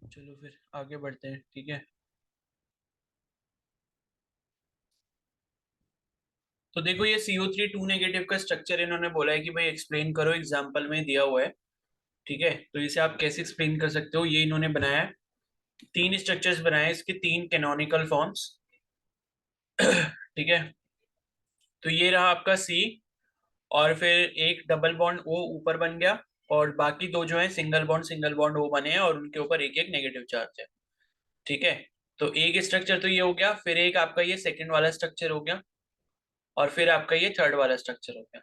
चलो फिर आगे बढ़ते हैं, ठीक है। तो देखो ये CO3 2 नेगेटिव का स्ट्रक्चर इन्होंने बोला है कि भाई एक्सप्लेन करो, एग्जाम्पल में दिया हुआ है। ठीक है, तो इसे आप कैसे एक्सप्लेन कर सकते हो, ये इन्होंने बनाया है। तीन स्ट्रक्चर्स बनाए हैं इसके, तीन कैनोनिकल फॉर्म्स। ठीक है, तो ये रहा आपका सी, और फिर एक डबल बॉन्ड ओ ऊपर बन गया, और बाकी दो जो है सिंगल बॉन्ड ओ बने हैं, और उनके ऊपर एक एक नेगेटिव चार्ज है। ठीक है, तो एक स्ट्रक्चर तो ये हो गया, फिर एक आपका ये सेकंड वाला स्ट्रक्चर हो गया, और फिर आपका ये थर्ड वाला स्ट्रक्चर हो गया।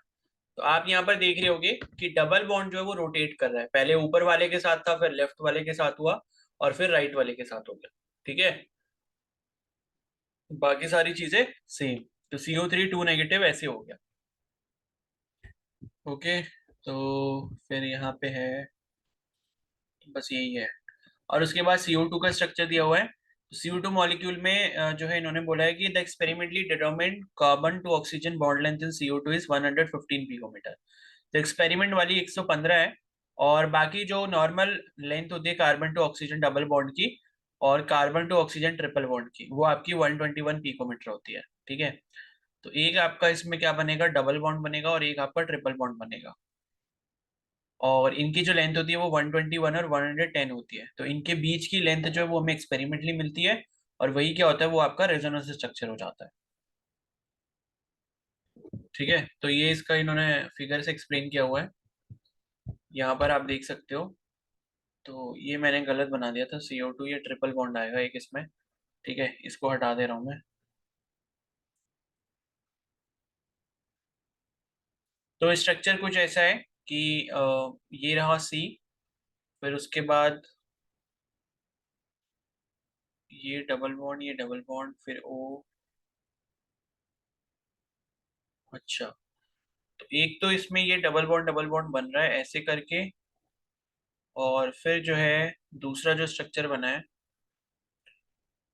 तो आप यहाँ पर देख रहे होगे कि डबल बॉन्ड जो है वो रोटेट कर रहा है, पहले ऊपर वाले के साथ था, फिर लेफ्ट वाले के साथ हुआ, और फिर राइट वाले के साथ हो गया। ठीक है, बाकी सारी चीजें सेम। तो CO3 2 नेगेटिव ऐसे हो गया। ओके, तो फिर यहाँ पे है, बस यही है। और उसके बाद CO2 का स्ट्रक्चर दिया हुआ है। CO2 मॉलिक्यूल में जो है इन्होंने बोला है कि the experimentally determined carbon to oxygen bond length in CO2 is 115 picometer. तो एक्सपेरिमेंट वाली 115 है, और बाकी जो नॉर्मल लेंथ होती है carbon to oxygen double bond की और carbon to oxygen triple bond की, वो आपकी 121 पिकोमीटर होती है। ठीक है, तो एक आपका इसमें क्या बनेगा, डबल बॉन्ड बनेगा, और एक आपका ट्रिपल बॉन्ड बनेगा। और इनकी जो लेंथ होती है वो 121 और 110 होती है। तो इनके बीच की लेंथ जो है वो हमें एक्सपेरिमेंटली मिलती है, और वही क्या होता है, वो आपका रेजोनेंस स्ट्रक्चर हो जाता है। ठीक है, तो ये इसका इन्होंने फिगर से एक्सप्लेन किया हुआ है, यहाँ पर आप देख सकते हो। तो ये मैंने गलत बना दिया था, CO2 ये ट्रिपल बॉन्ड आएगा एक इसमें। ठीक है, इसको हटा दे रहा हूँ मैं। तो स्ट्रक्चर कुछ ऐसा है कि ये रहा सी, फिर उसके बाद ये डबल बॉन्ड फिर ओ। अच्छा, तो एक तो इसमें ये डबल बॉन्ड बन रहा है ऐसे करके, और फिर जो है दूसरा जो स्ट्रक्चर बना है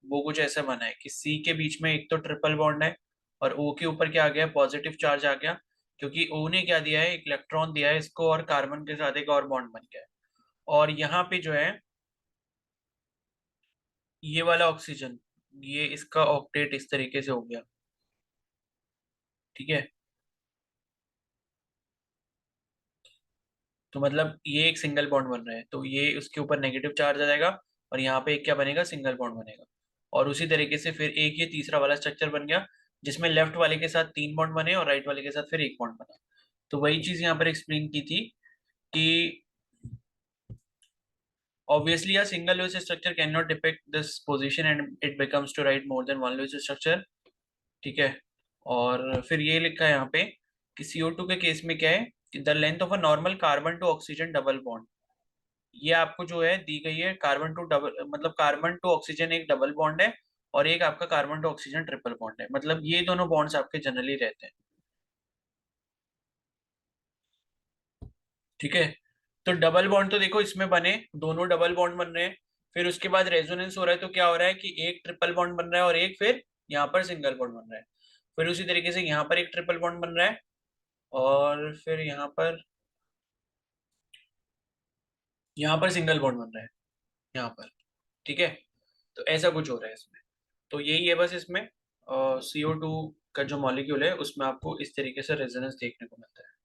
वो कुछ ऐसा बना है कि सी के बीच में एक तो ट्रिपल बॉन्ड है, और ओ के ऊपर क्या आ गया, पॉजिटिव चार्ज आ गया, क्योंकि ओ ने क्या दिया है, एक इलेक्ट्रॉन दिया है इसको, और कार्बन के साथ एक और बॉन्ड बन गया है। और यहाँ पे जो है ये वाला ऑक्सीजन, ये इसका ऑक्टेट इस तरीके से हो गया। ठीक है, तो मतलब ये एक सिंगल बॉन्ड बन रहा है, तो ये उसके ऊपर नेगेटिव चार्ज आ जाएगा, और यहाँ पे एक क्या बनेगा, सिंगल बॉन्ड बनेगा। और उसी तरीके से फिर एक ये तीसरा वाला स्ट्रक्चर बन गया, जिसमें लेफ्ट वाले के साथ तीन बॉन्ड बने और राइट वाले के साथ फिर एक बॉन्ड बना। तो वही चीज यहाँ पर एक्सप्लेन की थी कि obviously a single Lewis structure cannot depict this position and it becomes to write more than one Lewis structure। ठीक है, और फिर ये लिखा है यहाँ पे कि CO2 के केस में क्या है कि the length of a normal carbon to oxygen double bond, ये आपको जो है दी गई है, कार्बन टू डबल मतलब कार्बन टू ऑक्सीजन एक डबल बॉन्ड है, और एक आपका carbon to oxygen triple bond है, मतलब ये दोनों बॉन्ड्स आपके जनरली रहते हैं। ठीक है, तो डबल बॉन्ड तो देखो इसमें बने, दोनों डबल बॉन्ड बन रहे हैं। फिर उसके बाद रेजोनेंस हो रहा है, तो क्या हो रहा है कि एक ट्रिपल बॉन्ड बन रहा है और एक फिर यहाँ पर सिंगल बॉन्ड बन रहा है। फिर उसी तरीके से यहाँ पर एक ट्रिपल बॉन्ड बन रहा है, और फिर यहाँ पर सिंगल बॉन्ड बन रहा है, यहाँ पर। ठीक है, तो ऐसा कुछ हो रहा है इसमें। तो यही है बस इसमें, CO2 का जो मॉलिक्यूल है उसमें आपको इस तरीके से रेजोनेंस देखने को मिलता है।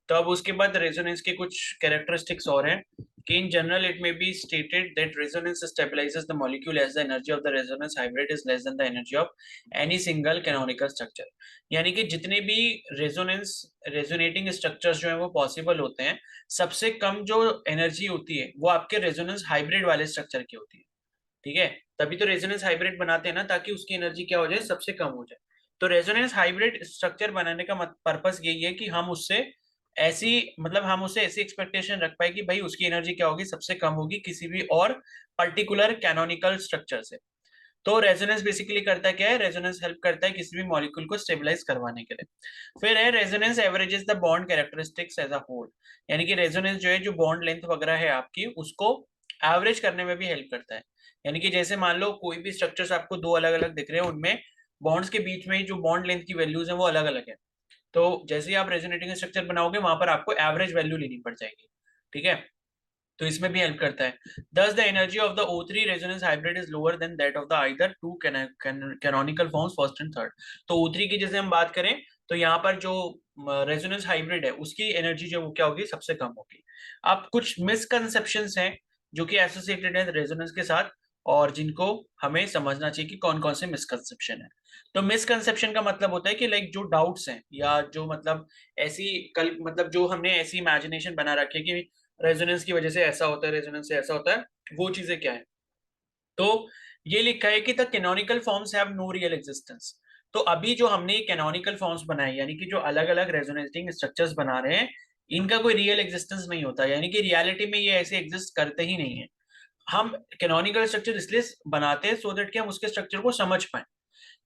तो अब उसके बाद रेजोनेंस के कुछ कैरेक्टरिस्टिक्स और हैं कि in general it may be stated that resonance stabilises the molecule as the energy of the resonance hybrid is less than the energy of any single canonical structure. यानी कि जितने भी रेजोनेंस रेजोनेटिंग स्ट्रक्चर्स जो है वो possible होते हैं, सबसे कम जो एनर्जी होती है वो आपके रेजोनेंस हाइब्रिड वाले स्ट्रक्चर की होती है। ठीक है, तभी तो रेजोनेंस हाइब्रिड बनाते हैं ना, ताकि उसकी एनर्जी क्या हो जाए, सबसे कम हो जाए। तो रेजोनेंस हाइब्रिड स्ट्रक्चर बनाने का पर्पस यही है कि हम उससे ऐसी मतलब हम उससे ऐसी एक्सपेक्टेशन रख पाए कि भाई उसकी एनर्जी क्या होगी, सबसे कम होगी किसी भी और पर्टिकुलर कैनोनिकल स्ट्रक्चर से। तो रेजोनेंस बेसिकली करता क्या है, रेजोनेंस हेल्प करता है किसी भी मॉलिक्यूल को स्टेबलाइज करवाने के लिए। फिर है resonance averages the bond characteristics as a whole, यानी कि रेजोनेंस जो है जो बॉन्ड लेंथ वगैरह है आपकी उसको एवरेज करने में भी हेल्प करता है। यानी कि जैसे मान लो कोई भी स्ट्रक्चर्स आपको दो अलग अलग दिख रहे हैं, उनमें बॉन्ड्स के बीच में जो बॉन्ड लेंथ की वैल्यूज है वो अलग अलग है। तो जैसे ही आप रेजोनेटिंग स्ट्रक्चर बनाओगे वहां पर आपको एवरेज वैल्यू लेनी पड़ जाएगी, ठीक है। तो इसमें भी हेल्प करता है। Thus the energy of the O3 resonance hybrid is lower than that of the either two canonical forms first and third. तो O3 की जैसे हम बात करें तो यहाँ पर जो रेजोनेंस हाइब्रिड है उसकी एनर्जी जो वो क्या होगी, सबसे कम होगी। अब कुछ मिसकंसेप्शंस हैं जो कि एसोसिएटेड है रेजोनेंस के साथ, और जिनको हमें समझना चाहिए कि कौन कौन से मिसकंसेप्शन है। तो मिसकंसेप्शन का मतलब होता है कि लाइक जो डाउट्स हैं या जो मतलब ऐसी कल मतलब जो हमने ऐसी इमेजिनेशन बना रखी है कि रेजोनेंस की वजह से ऐसा होता है, रेजोनेंस से ऐसा होता है, वो चीजें क्या है। तो ये लिखा है कि the canonical forms have no real existence. तो अभी जो हमने कैनोनिकल फॉर्म्स बनाए यानी कि जो अलग अलग रेजोनेटिंग स्ट्रक्चर्स बना रहे हैं, इनका कोई रियल एग्जिस्टेंस नहीं होता, यानी कि रियलिटी में ये ऐसे एग्जिस्ट करते ही नहीं है। हम कैनोनिकल स्ट्रक्चर इसलिए बनाते हैं सो दैट कि हम उसके स्ट्रक्चर को समझ पाए।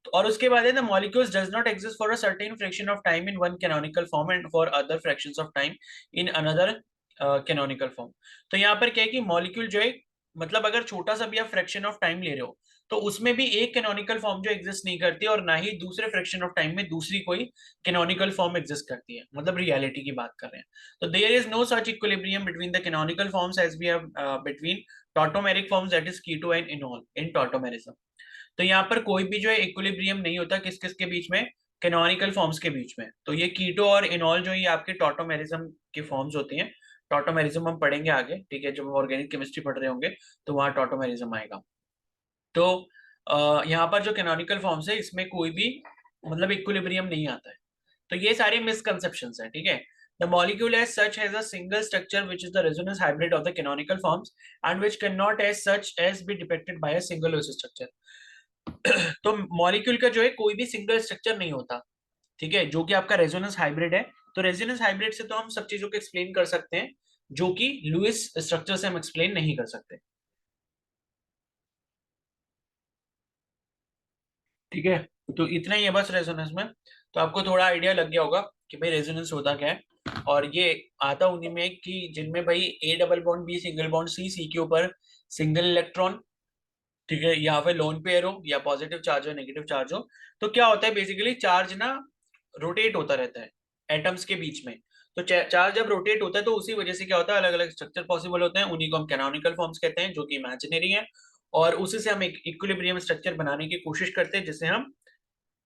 तो और उसके बाद है the molecules does not exist for a certain fraction of time in one canonical form and for other fractions of time in another canonical form. तो यहाँ पर क्या है कि मॉलिक्यूल जो है, मतलब अगर छोटा सा भी आप फ्रैक्शन ऑफ टाइम ले रहे हो तो उसमें भी एक कैनोनिकल फॉर्म जो एग्जिस्ट नहीं करती और ना ही दूसरे फ्रैक्शन ऑफ टाइम में दूसरी कोई कैनोनिकल फॉर्म एग्जिस्ट करती है, मतलब रियलिटी की बात कर रहे हैं। तो there is no such equilibrium between the canonical forms as we have between tautomeric forms that is keto and enol in tautomerism. तो यहाँ पर कोई भी जो है इक्विलिब्रियम नहीं होता किस किस के बीच में, कैनोनिकल फॉर्म्स के बीच में। तो ये कीटो और इनॉल जो ये आपके टॉटोमेरिज्म के फॉर्म्स होती हैं। टॉटोमेरिज्म हम पढ़ेंगे आगे, ठीक है, जब हम ऑर्गेनिक केमिस्ट्री पढ़ रहे होंगे तो वहाँ टॉटोमेरिज्म आएगा। तो यहाँ पर जो कैनोनिकल फॉर्म्स है इसमें कोई भी मतलब इक्विलिब्रियम नहीं आता है। तो ये सारे मिसकंसेप्शंस है, ठीक है। The molecule as such has a single structure which is the resonance hybrid of the canonical forms and which cannot as such as be depicted by a single Lewis structure। तो molecule का जो है कोई भी single structure नहीं होता, ठीक है, जो कि आपका रेजोनेंस हाइब्रिड है। तो रेजोनेंस हाइब्रिड से तो हम सब चीजों को एक्सप्लेन कर सकते हैं जो कि लुइस स्ट्रक्चर से हम एक्सप्लेन नहीं कर सकते, ठीक है। तो इतना ही है बस रेजोनेंस में। तो आपको थोड़ा आइडिया लग गया होगा कि भाई रेजोनेंस होता क्या है। और ये आता उन्हीं में कि जिनमें भाई A double bond B single bond C C के ऊपर सिंगल इलेक्ट्रॉन, ठीक है, यहाँ पे लोन पेयर हो या पॉजिटिव चार्ज हो नेगेटिव चार्ज हो। तो क्या होता है बेसिकली, चार्ज ना रोटेट होता रहता है एटम्स के बीच में। तो चार्ज जब रोटेट होता है तो उसी वजह से क्या होता है, अलग अलग स्ट्रक्चर पॉसिबल होते हैं, उन्हीं को हम कैनोनिकल फॉर्म्स कहते हैं जो कि इमेजिनरी है। और उसी से हम एक इक्विलिब्रियम स्ट्रक्चर बनाने की कोशिश करते हैं जिसे हम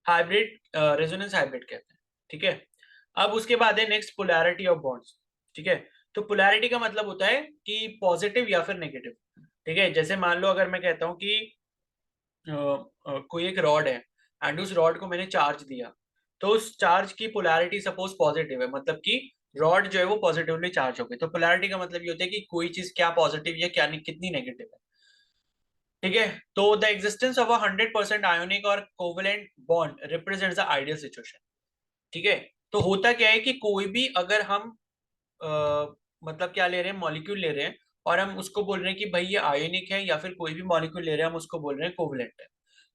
हाइब्रिड रेजोनेंस हाइब्रिड कहते हैं, ठीक है। अब उसके बाद है नेक्स्ट पोलैरिटी ऑफ बॉन्ड्स, ठीक है। तो पोलैरिटी का मतलब होता है कि पॉजिटिव या फिर नेगेटिव, ठीक है। जैसे मान लो अगर मैं कहता हूँ कि कोई एक रॉड है एंड उस रॉड को मैंने चार्ज दिया, तो उस चार्ज की पोलैरिटी सपोज पॉजिटिव है, मतलब कि रॉड जो है वो पॉजिटिवली चार्ज हो गई। तो पोलैरिटी का मतलब ये होता है कि कोई चीज क्या पॉजिटिव है क्या कितनी नेगेटिव है, ठीक है। तो द एग्जिस्टेंस ऑफ 100% आयोनिक और covalent bond represents the ideal situation, ठीक है। तो होता क्या है कि कोई भी अगर हम अ, मतलब क्या ले रहे हैं, मॉलिक्यूल ले रहे हैं और हम उसको बोल रहे हैं कि भाई ये आयोनिक है, या फिर कोई भी मॉलिक्यूल ले रहे हैं हम उसको बोल रहे हैं कोवलेंट है।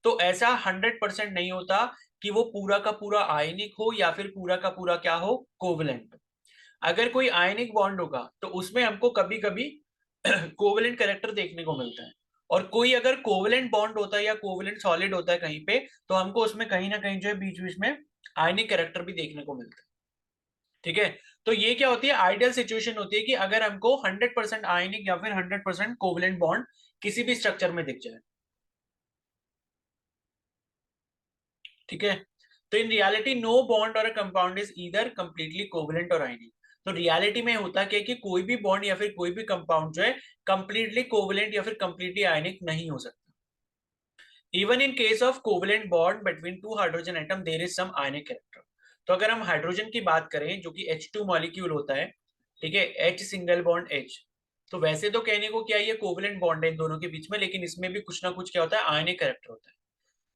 तो ऐसा 100% नहीं होता कि वो पूरा का पूरा आयनिक हो या फिर पूरा का पूरा क्या हो, कोवलेंट। अगर कोई आयनिक बॉन्ड होगा तो उसमें हमको कभी कभी कोवलेंट कैरेक्टर देखने को मिलता है। और कोई अगर कोवलेंट बॉन्ड होता है या कोवलेंट सॉलिड होता है कहीं पे, तो हमको उसमें कहीं ना कहीं जो है बीच बीच में आयनिक कैरेक्टर भी देखने को मिलता है, ठीक है। तो ये क्या होती है, आइडियल सिचुएशन होती है कि अगर हमको 100% आयनिक या फिर 100% कोवलेंट बॉन्ड किसी भी स्ट्रक्चर में दिख जाए, ठीक है। तो इन रियलिटी नो बॉन्ड और compound is either completely covalent और आयनिक। तो रियलिटी में होता क्या है कि कोई भी बॉन्ड या फिर कोई भी कंपाउंड जो है कंप्लीटली कोवलेंट या फिर कंप्लीटली आयनिक नहीं हो सकता। Even in case of covalent bond between two hydrogen atom there is some ionic character. तो अगर हम हाइड्रोजन की बात करें जो कि H2 मॉलिक्यूल होता है, ठीक है, H सिंगल बॉन्ड H। तो वैसे तो कहने को क्या ये कोवलेंट बॉन्ड है इन दोनों के बीच में, लेकिन इसमें भी कुछ ना कुछ क्या होता है, आयनिक कैरेक्टर होता है।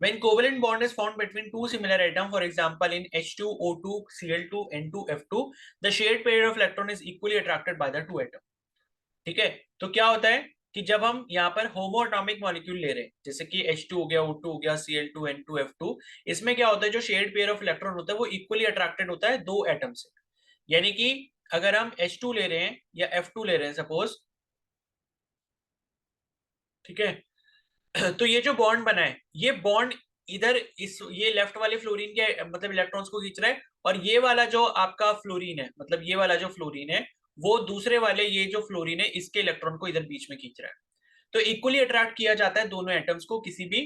When covalent bond is formed between two similar atoms, for example in H2O2 Cl2 N2F2, the shared pair of electron is equally attracted by the two atoms, ठीक है। तो क्या होता है कि जब हम यहाँ पर होमोएटॉमिक मॉलिक्यूल ले रहे हैं जैसे कि H2 हो गया O2 हो गया Cl2 N2F2, इसमें क्या होता है जो शेयर्ड पेयर ऑफ इलेक्ट्रॉन होता है वो इक्वली अट्रैक्टेड होता है दो एटम से। यानी कि अगर हम H2 ले रहे हैं या F2 ले रहे हैं सपोज, ठीक है, तो ये जो बॉन्ड बना है ये बॉन्ड इधर इस ये लेफ्ट वाले फ्लोरीन के मतलब इलेक्ट्रॉन्स को खींच रहा है, और ये वाला जो आपका फ्लोरीन है, मतलब ये वाला जो फ्लोरीन है वो दूसरे वाले ये जो फ्लोरीन है इसके इलेक्ट्रॉन को इधर बीच में खींच रहा है। तो इक्वली अट्रैक्ट किया जाता है दोनों एटम्स को किसी भी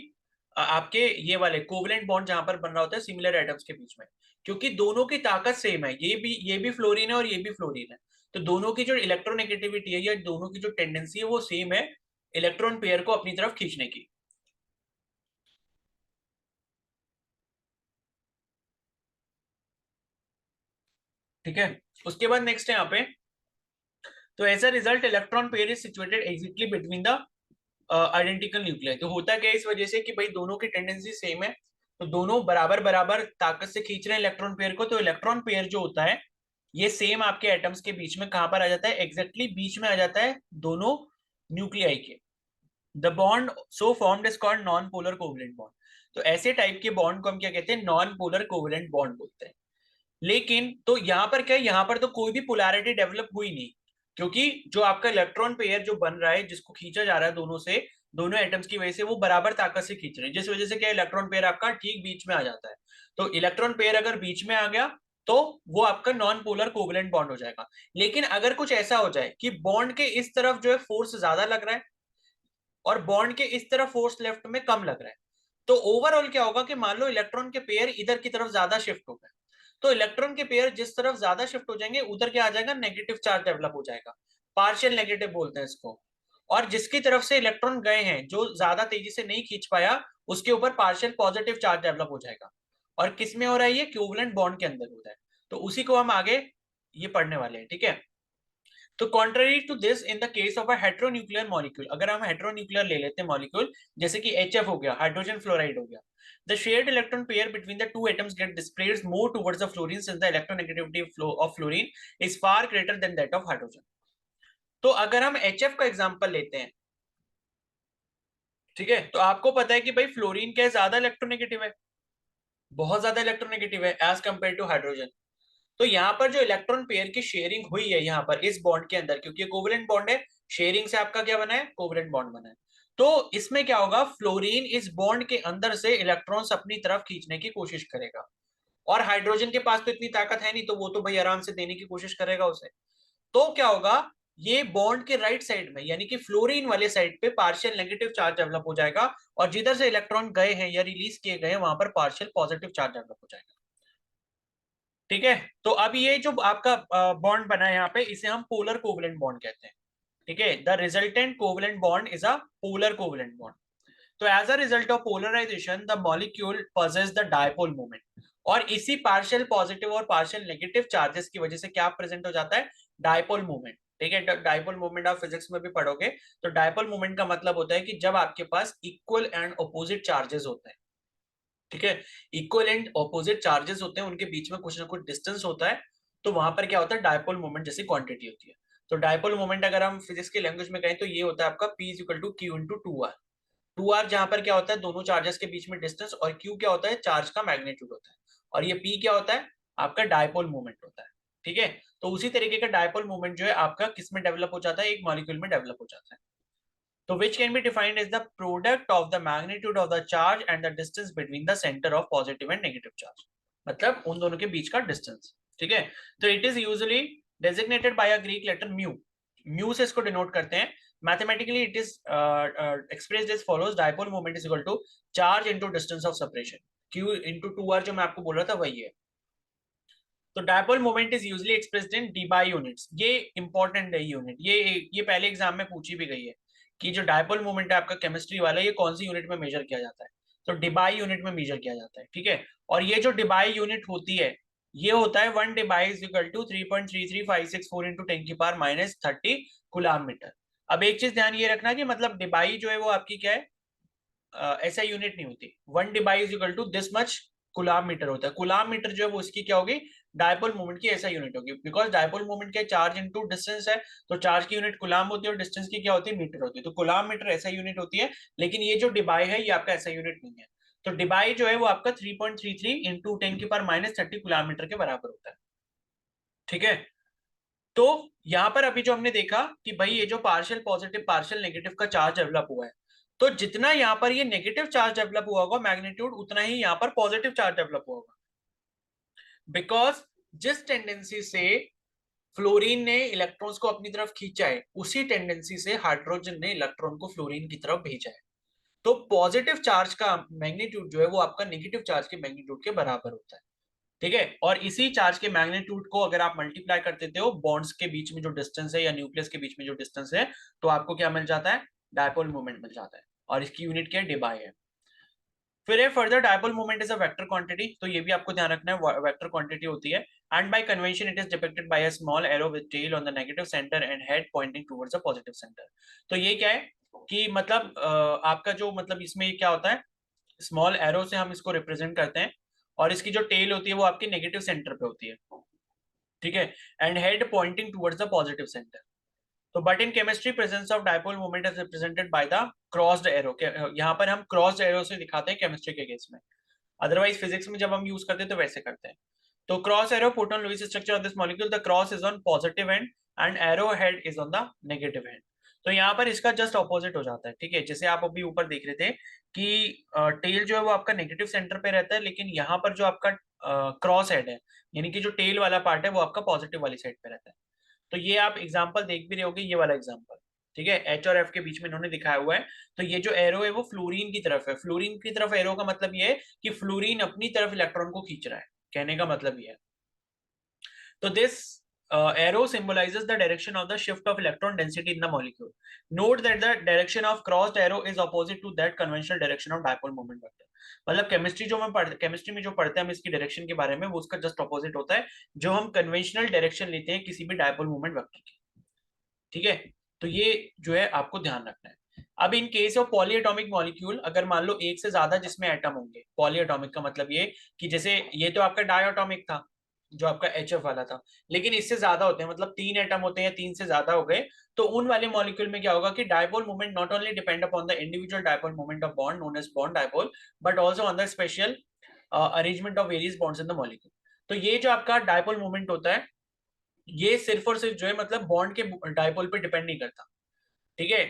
आपके ये वाले कोवलेंट बॉन्ड जहां पर बन रहा होता है सिमिलर एटम्स के बीच में, क्योंकि दोनों की ताकत सेम है, ये भी फ्लोरीन है और ये भी फ्लोरीन है। तो दोनों की जो इलेक्ट्रोनेगेटिविटी है या दोनों की जो टेंडेंसी है वो सेम है इलेक्ट्रॉन पेयर को अपनी तरफ खींचने की। ठीक है, उसके बाद नेक्स्ट है यहाँ पे, तो as a result electron pair is situated exactly between the identical nuclear. तो होता क्या है इस वजह से कि भाई दोनों की टेंडेंसी सेम है, तो दोनों बराबर बराबर ताकत से खींच रहे हैं इलेक्ट्रॉन पेयर को, तो इलेक्ट्रॉन पेयर जो होता है ये सेम आपके एटम्स के बीच में कहां पर आ जाता है, एग्जैक्टली बीच में आ जाता है दोनों न्यूक्लियाई के। The bond so formed is called non polar covalent bond. तो ऐसे टाइप के बॉन्ड को हम क्या कहते हैं, नॉन पोलर कोवलेंट बॉन्ड बोलते हैं। लेकिन तो यहां पर क्या है, यहां पर तो कोई भी पोलैरिटी डेवलप हुई नहीं, क्योंकि जो आपका इलेक्ट्रॉन पेयर जो बन रहा है जिसको खींचा जा रहा है दोनों से, दोनों एटम्स की वजह से वो बराबर ताकत से खींच रहे हैं, जिस वजह से क्या इलेक्ट्रॉन पेयर आपका ठीक बीच में आ जाता है। तो इलेक्ट्रॉन पेयर अगर बीच में आ गया तो वो आपका नॉन पोलर कोवलेंट बॉन्ड हो जाएगा। लेकिन अगर कुछ ऐसा हो जाए कि बॉन्ड के इस तरफ जो है फोर्स ज्यादा लग रहा है और बॉन्ड के इस तरफ फोर्स लेफ्ट में कम लग रहा है, तो ओवरऑल क्या होगा कि मान लो इलेक्ट्रॉन के पेयर इधर की तरफ ज्यादा शिफ्ट हो गए, तो इलेक्ट्रॉन के पेयर जिस तरफ ज्यादा शिफ्ट हो जाएंगे उधर क्या आ जाएगा, नेगेटिव चार्ज डेवलप हो जाएगा, पार्शियल नेगेटिव बोलते हैं इसको। और जिसकी तरफ से इलेक्ट्रॉन गए हैं जो ज्यादा तेजी से नहीं खींच पाया, उसके ऊपर पार्शियल पॉजिटिव चार्ज डेवलप हो जाएगा। और किस में हो रहा है, ये कोवलेंट बॉन्ड के अंदर होता है। तो उसी को हम आगे ये पढ़ने वाले हैं, ठीक है। तो contrary to this in the case of a heteronuclear molecule, अगर हम हेट्रोन्यूक्लियर ले लेते हैं मॉलिक्यूल, जैसे कि HF हो गया, हाइड्रोजन फ्लोराइड हो गया, the shared electron pair between the two atoms get displaced more towards the fluorine since the electronegativity flow of fluorine is far greater than that of hydrogen। तो अगर हम HF का example लेते हैं, ठीक है, तो आपको पता है कि भाई फ्लोरीन क्या है, ज्यादा इलेक्ट्रोनेगेटिव है, बहुत ज्यादा इलेक्ट्रोनेगेटिव है एज कंपेयर टू हाइड्रोजन। तो यहाँ पर जो इलेक्ट्रॉन पेयर की शेयरिंग हुई है यहाँ पर इस बॉन्ड के अंदर, क्योंकि कोवलेंट बॉन्ड है, शेयरिंग से आपका क्या बना है, कोवलेंट बॉन्ड बना है। तो इसमें क्या होगा, फ्लोरीन इस बॉन्ड के अंदर से इलेक्ट्रॉन्स अपनी तरफ खींचने की कोशिश करेगा, और हाइड्रोजन के पास तो इतनी ताकत है नहीं, तो वो तो भाई आराम से देने की कोशिश करेगा उसे। तो क्या होगा, ये बॉन्ड के राइट साइड में यानी कि फ्लोरीन वाले साइड पे पार्शियल नेगेटिव चार्ज डेवलप हो जाएगा, और जिधर से इलेक्ट्रॉन गए हैं या रिलीज किए गए हैं वहां पर पार्शियल पॉजिटिव चार्ज डेवलप हो जाएगा। ठीक है, तो अब ये जो आपका बॉन्ड बना है यहाँ पे, इसे हम पोलर कोवलेंट बॉन्ड कहते हैं। ठीक है, the resultant covalent bond is a polar covalent bond. तो as a result of polarization the molecule possesses the dipole moment, और इसी पार्शियल पॉजिटिव और पार्शियल नेगेटिव चार्जेस की वजह से क्या प्रेजेंट हो जाता है, डायपोल मोमेंट। ठीक है, डायपोल मोमेंट आप फिजिक्स में भी पढ़ोगे। तो डायपोल मोमेंट का मतलब होता है कि जब आपके पास इक्वल एंड ऑपोजिट चार्जेस होते हैं, ठीक है, इक्वल एंड ऑपोजिट चार्जेस होते हैं, उनके बीच में कुछ ना कुछ डिस्टेंस होता है, तो वहां पर क्या होता है, डायपोल मोमेंट जैसी क्वांटिटी होती है। तो डायपोल मोमेंट अगर हम फिजिक्स की लैंग्वेज में कहें तो ये होता है आपका P is equal to q into two r. Two r जहां पर क्या होता है, दोनों चार्जेस के बीच में डिस्टेंस, और क्यू क्या होता है, चार्ज का मैग्नीट्यूड होता है, और ये पी क्या होता है, आपका डायपोल मोमेंट होता है। ठीक है, तो उसी तरीके का डायपोल मोमेंट जो है आपका किस में डेवलप हो जाता है, एक मॉलिक्यूल में डेवलप हो जाता है। तो which can be defined as the product of the magnitude of the charge and the distance between the center of positive and negative charge, मतलब उन दोनों के बीच का डिस्टेंस। ठीक है, तो it is usually designated by a Greek letter mu, mu से इसको डिनोट करते हैं। Mathematically it is expressed as follows, dipole moment is equal to charge into distance of separation, q into 2r, जो मैं आपको बोल रहा था वही है। तो dipole moment is usually expressed in debye units, ये इंपॉर्टेंट है यूनिट, ये पहले एग्जाम में पूछी भी गई है कि जो डायपोल मोमेंट है आपका केमिस्ट्री वाला, ये कौन सी यूनिट में मेजर किया जाता है, तो डिबाई यूनिट में मेजर किया जाता है। ठीक है, और ये जो डिबाई यूनिट होती है, ये होता है 1 debye is equal to 3.33564 into 10 की पावर -30 कूलाम मीटर। अब एक चीज ध्यान ये रखना कि मतलब डिबाई जो है वो आपकी क्या है, ऐसा यूनिट नहीं होती। 1 debye is equal to this much coulomb metre होता है, कुलाम मीटर जो है वो इसकी क्या होगी, डायपोल मोमेंट की ऐसा यूनिट होगी, बिकॉज डायपोल मोमेंट के चार्ज इनटू डिस्टेंस है, तो चार्ज की यूनिट कुलाम होती है और डिस्टेंस की क्या होती है, मीटर होती है। तो कुलाम मीटर ऐसा यूनिट होती है, लेकिन ये जो डिबाई है ये आपका ऐसा यूनिट नहीं है। तो डिबाई जो है वो आपका 3.33 इंटू 10 की पावर -30 कुलाम मीटर के बराबर होता है। ठीक है, तो यहाँ पर अभी जो हमने देखा कि भाई ये जो पार्शियल पॉजिटिव पार्शियल नेगेटिव का चार्ज डेवलप हुआ है, तो जितना यहाँ पर ये नेगेटिव चार्ज डेवलप हुआ होगा मैग्नीट्यूड, उतना ही यहाँ पर पॉजिटिव चार्ज डेवलप हुआ होगा। बिकॉज जिस टेंडेंसी से फ्लोरीन ने इलेक्ट्रॉन्स को अपनी तरफ खींचा है, उसी टेंडेंसी से हाइड्रोजन ने इलेक्ट्रॉन को फ्लोरीन की तरफ भेजा है। तो पॉजिटिव चार्ज का मैग्नीट्यूड जो है वो आपका नेगेटिव चार्ज के मैग्नीट्यूड के बराबर होता है। ठीक है, और इसी चार्ज के मैग्नीट्यूड को अगर आप मल्टीप्लाई कर देते हो बॉन्ड्स के बीच में जो डिस्टेंस है या न्यूक्लियस के बीच में जो डिस्टेंस है, तो आपको क्या मिल जाता है? डायपोल मोमेंट मिल जाता है। और इसकी यूनिट क्या है? डिबाई है। फिर है further dipole moment is a vector quantity, तो ये भी आपको ध्यान रखना है, वेक्टर क्वांटिटी होती है। And by convention it is depicted by a small arrow with tail on the negative centre and head pointing towards a positive centre. तो ये क्या है कि मतलब आपका जो मतलब इसमें ये क्या होता है, स्मॉल एरो से हम इसको रिप्रेजेंट करते हैं, और इसकी जो टेल होती है वो आपकी नेगेटिव सेंटर पे होती है। ठीक है, and head pointing towards the positive centre. तो but in chemistry presence of dipole moment is represented by the crossed arrow. यहाँ पर हम क्रॉस्ड एरो से दिखाते हैं केमिस्ट्री के केस में, अदरवाइज फिजिक्स में जब हम यूज करते हैं तो वैसे करते हैं। तो cross arrow put on Lewis structure of this molecule, the cross is on positive end and arrow head is on the negative end. तो यहाँ पर इसका जस्ट ऑपोजिट हो जाता है। ठीक है, जैसे आप अभी ऊपर देख रहे थे कि टेल जो है वो आपका नेगेटिव सेंटर पे रहता है, लेकिन यहाँ पर जो आपका क्रॉस हेड है, यानी कि जो टेल वाला पार्ट है, वो आपका पॉजिटिव वाली साइड पे रहता है। तो ये आप एग्जाम्पल देख भी रहे होगे, ये वाला एग्जाम्पल। ठीक है, एच और एफ के बीच में इन्होंने दिखाया हुआ है। तो ये जो एरो है वो फ्लोरीन की तरफ है। फ्लोरीन की तरफ एरो का मतलब ये है कि फ्लोरीन अपनी तरफ इलेक्ट्रॉन को खींच रहा है, कहने का मतलब ये है। तो this arrow symbolizes the direction of the shift of electron density in the molecule. Note that the direction of crossed arrow is opposite to that conventional direction of dipole moment vector. मतलब chemistry में जो पढ़ते हैं हम इसकी direction के बारे में, वो उसका जस्ट ऑपोजिट होता है जो हम कन्वेंशनल डायरेक्शन लेते हैं किसी भी डायपोल मोमेंट वेक्टर की। ठीक है, तो ये जो है आपको ध्यान रखना है। अब इन केस ऑफ पॉलीएटॉमिक मॉलिक्यूल, अगर मान लो एक से ज्यादा जिसमें एटम होंगे, पॉलीएटॉमिक का मतलब ये कि जैसे ये तो आपका डायटॉमिक था जो आपका एच एफ वाला था, लेकिन इससे ज्यादा होते हैं, मतलब 3 एटम होते हैं, 3 से ज्यादा हो गए, तो उन वाले मॉलिक्यूल में क्या होगा कि dipole moment not only depend upon the individual dipole moment of bond known as bond dipole, but also on the special arrangement of various bonds in the molecule. तो ये जो आपका डायपोल मोमेंट होता है, ये सिर्फ और सिर्फ जो है मतलब बॉन्ड के डायपोल पे डिपेंड नहीं करता। ठीक है,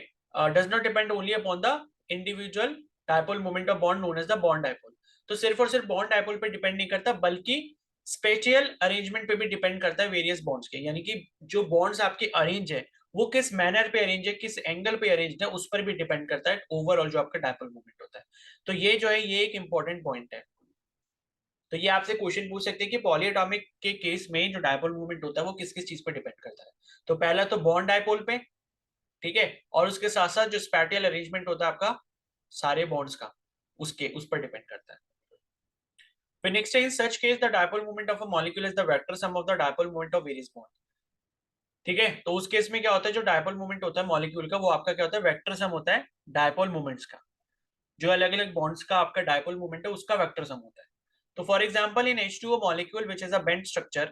does not depend only upon the individual dipole moment of bond known as the bond dipole. तो सिर्फ और सिर्फ बॉन्ड डायपोल पे डिपेंड नहीं करता, बल्कि स्पेशियल अरेंजमेंट पे भी डिपेंड करता है वेरियस बॉन्ड्स के, यानी कि जो बॉन्ड्स आपके अरेंज है वो किस मैनर पे अरेंज है, किस एंगल पे अरेंज है, उस पर भी डिपेंड करता है ओवरऑल जो आपका डायपोल मोमेंट होता है। तो ये जो है ये एक इंपॉर्टेंट पॉइंट है। तो ये आपसे क्वेश्चन पूछ सकते हैं कि पॉलीएटॉमिक के केस में जो डायपोल मूवमेंट होता है वो किस किस चीज पर डिपेंड करता है। तो पहला तो बॉन्ड डायपोल पे, ठीक है, और उसके साथ साथ जो स्पैटियल अरेंजमेंट होता है आपका सारे बॉन्ड्स का, उसके उस पर डिपेंड करता है। फिर नेक्स्ट है in such case the dipole movement of a molecule is the vector sum of the dipole movement of various bond. ठीक है, तो उस केस में क्या होता है, जो डायपोल मूवमेंट होता है मॉलिक्यूल का, वो आपका क्या होता है, वेक्टर सम होता है डायपोल मूवमेंट्स का। जो अलग अलग बॉन्ड्स का आपका डायपोल मूवमेंट है उसका वेक्टर सम होता है। तो for example in H2O molecule which is a bent structure,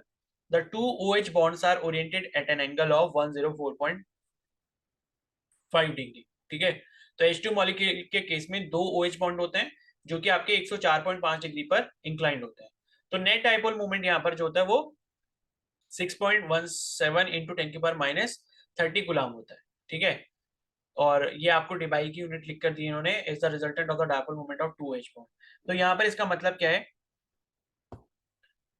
the two OH bonds are oriented at an angle of 104.5 degree. ठीक है, तो H2 मॉलिक्यूल के केस में दो OH बॉन्ड होते हैं जो कि आपके 104.5 डिग्री पर इंक्लाइंड होते हैं। तो नेट डायपोल मूवमेंट यहाँ पर जो होता है वो 6.17 इंटू 10⁻30 कूलम होता है। ठीक है, और ये आपको डिबाई की यूनिट लिख कर दी इन्होंने, is the resultant of the dipole moment of two H bond. तो यहाँ पर इसका मतलब क्या है,